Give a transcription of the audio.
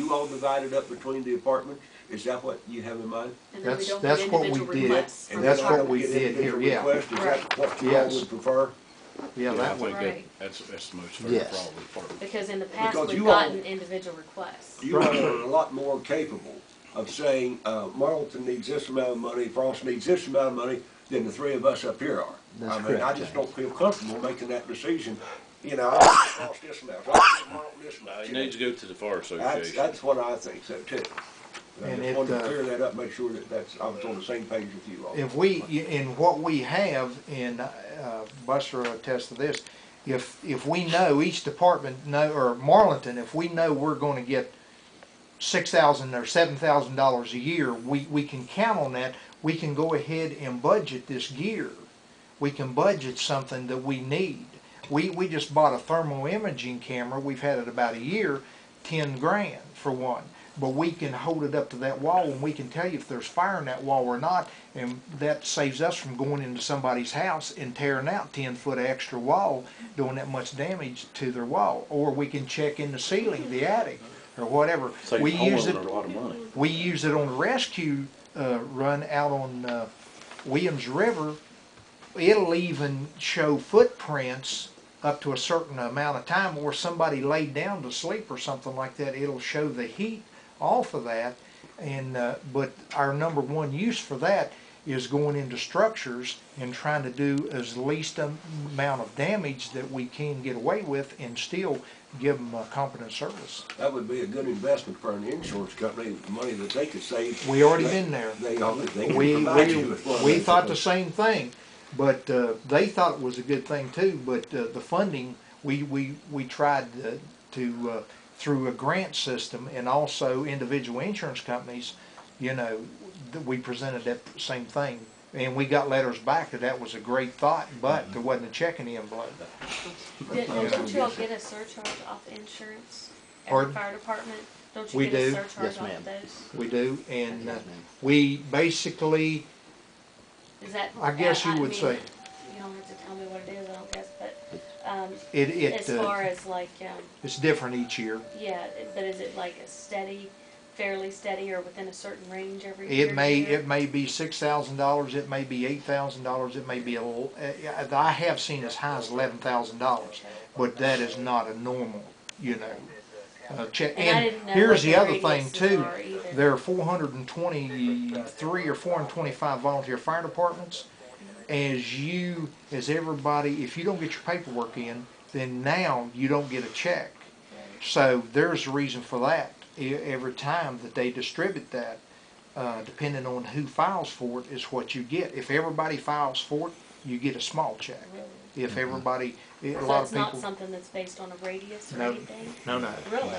you all divide it up between the apartments? Is that what you have in mind? And then we don't That's get what we individual did. requests from That's what we departments. did here, yeah. Request, is that what you all would prefer? Yeah, I that think way. Right. that's the most fair Yes. for all the departments. Because in the past, Because we've you all- gotten individual requests. You all are a lot more capable of saying, Marlton needs this amount of money, Frost needs this amount of money, than the three of us up here are. That's I mean, correct, I just James. don't feel comfortable making that decision. You know, I want Frost this amount, I want Marlton this No, amount. it needs to go to the fire association. That's what I think so too. I And just wanted to it, clear that up, make sure that I was on the same page with you all. If we, in what we have, and Buster will attest to this, if we know, each department know, or Marlington, if we know we're gonna get $6,000 or $7,000 a year, we can count on that. We can go ahead and budget this gear. We can budget something that we need. We just bought a thermal imaging camera. We've had it about a year, 10 grand for one. But we can hold it up to that wall and we can tell you if there's fire in that wall or not, and that saves us from going into somebody's house and tearing out 10-foot extra wall, doing that much damage to their wall. Or we can check in the ceiling, the attic, or whatever. Save We the use it. homeowner a lot of money. We use it on the rescue run out on Williams River. It'll even show footprints up to a certain amount of time, or somebody laid down to sleep or something like that. It'll show the heat off of that. And but our number one use for that is going into structures and trying to do as least amount of damage that we can get away with and still give them a competent service. That would be a good investment for an insurance company, the money that they could save. We already been there. They can We provide you with one. we thought the same thing, but they thought it was a good thing too. But the funding, we tried to through a grant system and also individual insurance companies, you know, we presented that same thing. And we got letters back that was a great thought, but there wasn't a check in the envelope. Don't you all get a surcharge off insurance? Pardon? Every fire department? Don't you We get a do. surcharge Yes, off ma'am. those? We do, and Okay. we basically, Is that? I guess you would mean, say, You don't have to tell me what it is, I don't guess, but, it as far as like, it's different each year. yeah, but is it like a steady, fairly steady, or within a certain range every year? It may be $6,000. It may be $8,000. It may be a little. I have seen as high as $11,000, but that is not a normal, you know, check. And I didn't know here's what the other thing radiuses too. are either. There are 423 or 425 volunteer fire departments. As everybody, if you don't get your paperwork in, then now you don't get a check. So there's a reason for that. Every time that they distribute that, depending on who files for it, is what you get. If everybody files for it, you get a small check. If everybody, a So lot it's of not people. something that's based on a radius or No, anything? no. Really?